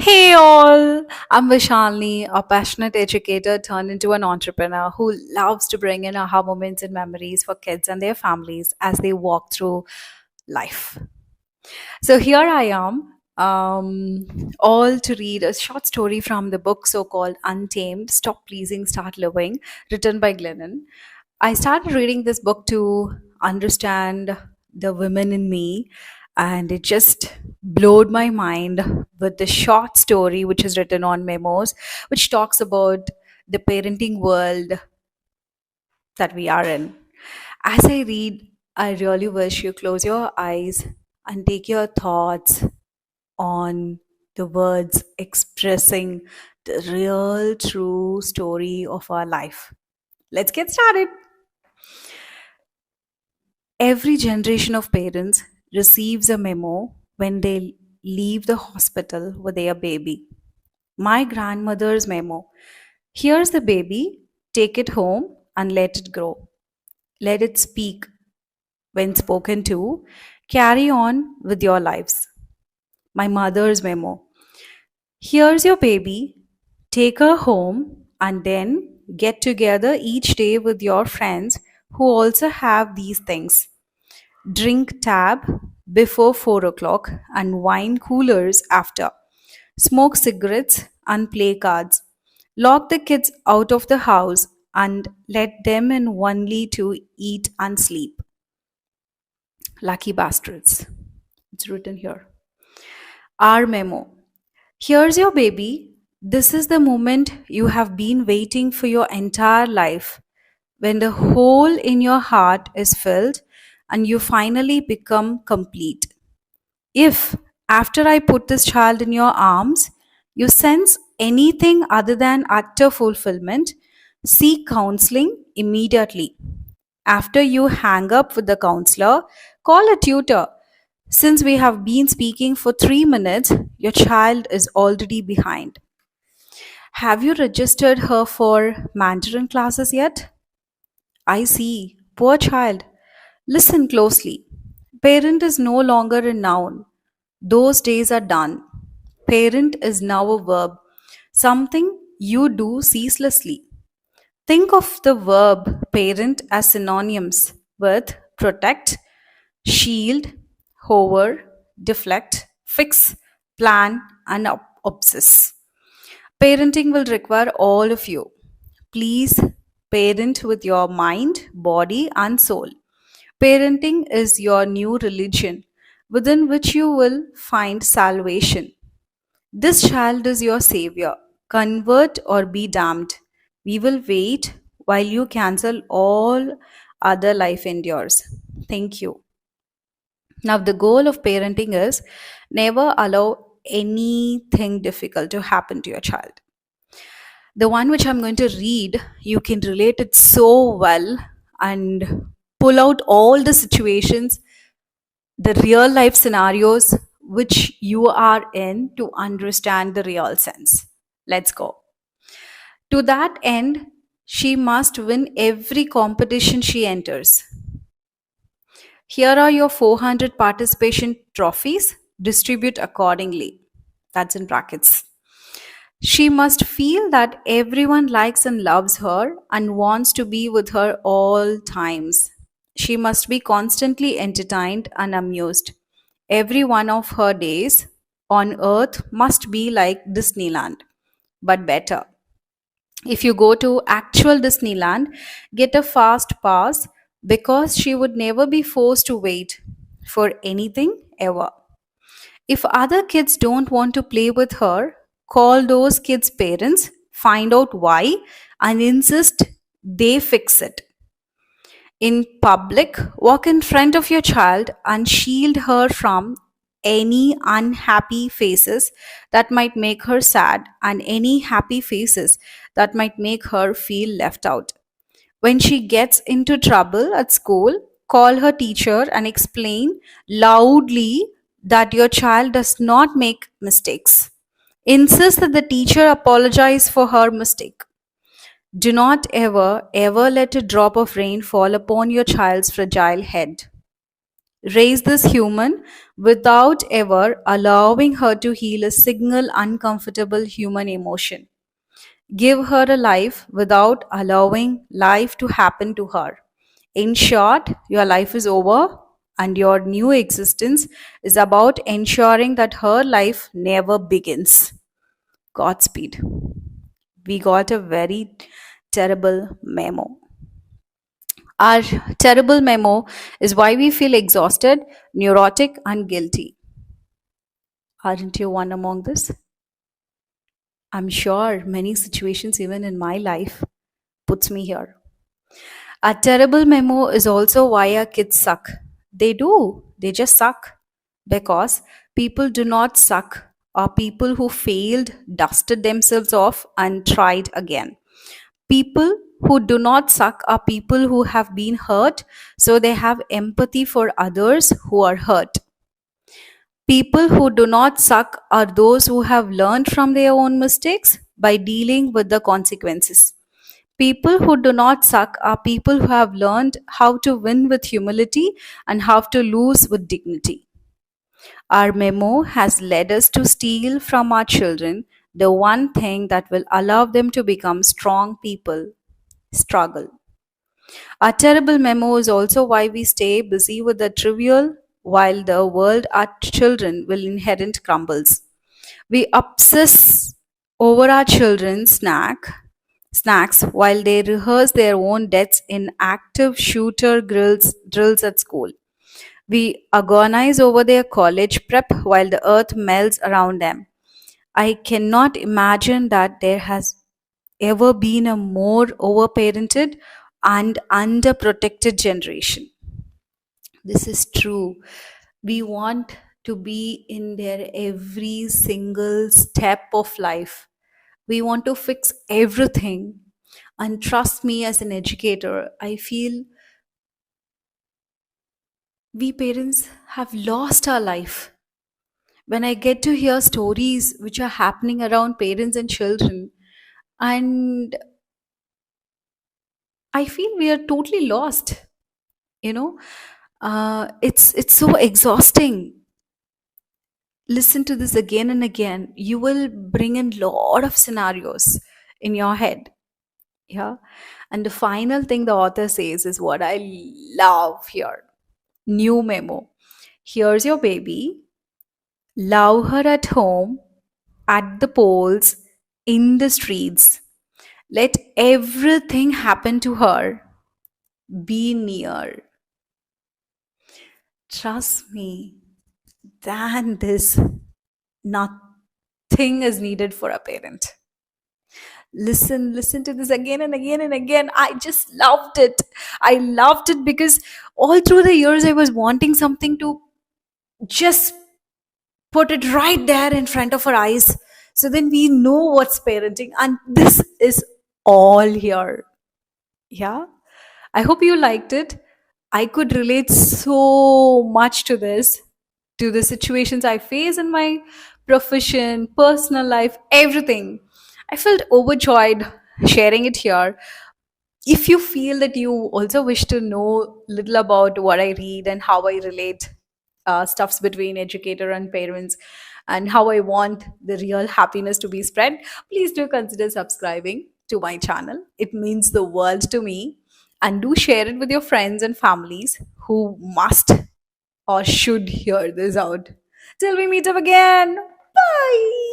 Hey all, I'm Vishalini, a passionate educator turned into an entrepreneur who loves to bring in aha moments and memories for kids and their families as they walk through life. So here I am, all to read a short story from the book so called Untamed Stop Pleasing, Start Living, written by Glennon. I started reading this book to understand the women in me, and it just blowed my mind with the short story which is written on memos, which talks about the parenting world that we are in. As I read, I really wish you close your eyes and take your thoughts on the words expressing the real, true story of our life. Let's get started. Every generation of parents receives a memo when they leave the hospital with their baby. My grandmother's memo: here's the baby, take it home and let it grow. Let it speak when spoken to. Carry on with your lives. My mother's memo: here's your baby, take her home and then get together each day with your friends who also have these things. Drink tab before 4 o'clock and wine coolers after. Smoke cigarettes and play cards. Lock the kids out of the house and let them in only to eat and sleep. Lucky bastards. It's written here. Our memo: here's your baby. This is the moment you have been waiting for your entire life, when the hole in your heart is filled and you finally become complete. If, after I put this child in your arms, you sense anything other than utter fulfillment, seek counseling immediately. After you hang up with the counselor, call a tutor. Since we have been speaking for 3 minutes, your child is already behind. Have you registered her for Mandarin classes yet? I see. Poor child. Listen closely. Parent is no longer a noun. Those days are done. Parent is now a verb, something you do ceaselessly. Think of the verb parent as synonyms with protect, shield, hover, deflect, fix, plan, and obsess. Parenting will require all of you. Please parent with your mind, body, and soul. Parenting is your new religion within which you will find salvation. This child is your savior. Convert or be damned. We will wait while you cancel all other life endures. Thank you. Now, the goal of parenting is never allow anything difficult to happen to your child. The one which I'm going to read, you can relate it so well and pull out all the situations, the real life scenarios which you are in to understand the real sense. Let's go. To that end, she must win every competition she enters. Here are your 400 participation trophies. Distribute accordingly. That's in brackets. She must feel that everyone likes and loves her and wants to be with her all times. She must be constantly entertained and amused. Every one of her days on earth must be like Disneyland, but better. If you go to actual Disneyland, get a fast pass because she would never be forced to wait for anything ever. If other kids don't want to play with her, call those kids' parents, find out why, and insist they fix it. In public, walk in front of your child and shield her from any unhappy faces that might make her sad and any happy faces that might make her feel left out. When she gets into trouble at school, call her teacher and explain loudly that your child does not make mistakes. Insist that the teacher apologize for her mistake. Do not ever let a drop of rain fall upon your child's fragile head. Raise this human without ever allowing her to heal a single uncomfortable human emotion. Give her a life without allowing life to happen to her. In short, your life is over and your new existence is about ensuring that her life never begins. Godspeed. We got a very terrible memo. Our terrible memo is why we feel exhausted, neurotic, and guilty. Aren't you one among this? I'm sure many situations, even in my life, puts me here. A terrible memo is also why our kids suck. They do. They just suck. Because people do not suck are people who failed, dusted themselves off, and tried again. People who do not suck are people who have been hurt, so they have empathy for others who are hurt. People who do not suck are those who have learned from their own mistakes by dealing with the consequences. People who do not suck are people who have learned how to win with humility and how to lose with dignity. Our memo has led us to steal from our children the one thing that will allow them to become strong people: struggle. Our terrible memo is also why we stay busy with the trivial while the world our children will inherit crumbles. We obsess over our children's snacks while they rehearse their own deaths in active shooter drills at school. We agonize over their college prep while the earth melts around them. I cannot imagine that there has ever been a more overparented and underprotected generation. This is true. We want to be in their every single step of life. We want to fix everything. And trust me, as an educator, I feel we parents have lost our life. When I get to hear stories which are happening around parents and children, and I feel we are totally lost. You know, it's so exhausting. Listen to this again and again. You will bring in lot of scenarios in your head. Yeah. And the final thing the author says is what I love here. New memo. Here's your baby. Love her at home, at the polls, in the streets. Let everything happen to her. Be near. Trust me, than this, nothing is needed for a parent. Listen to this again and again and again. I just loved it. I loved it because all through the years I was wanting something to just put it right there in front of our eyes, so then we know what's parenting, and this is all here. Yeah, I hope you liked it. I could relate so much to this, to the situations I face in my profession, personal life, everything. I felt overjoyed sharing it here. If you feel that you also wish to know little about what I read and how I relate stuffs between educator and parents and how I want the real happiness to be spread, please do consider subscribing to my channel. It means the world to me. And do share it with your friends and families who must or should hear this out. Till we meet up again. Bye.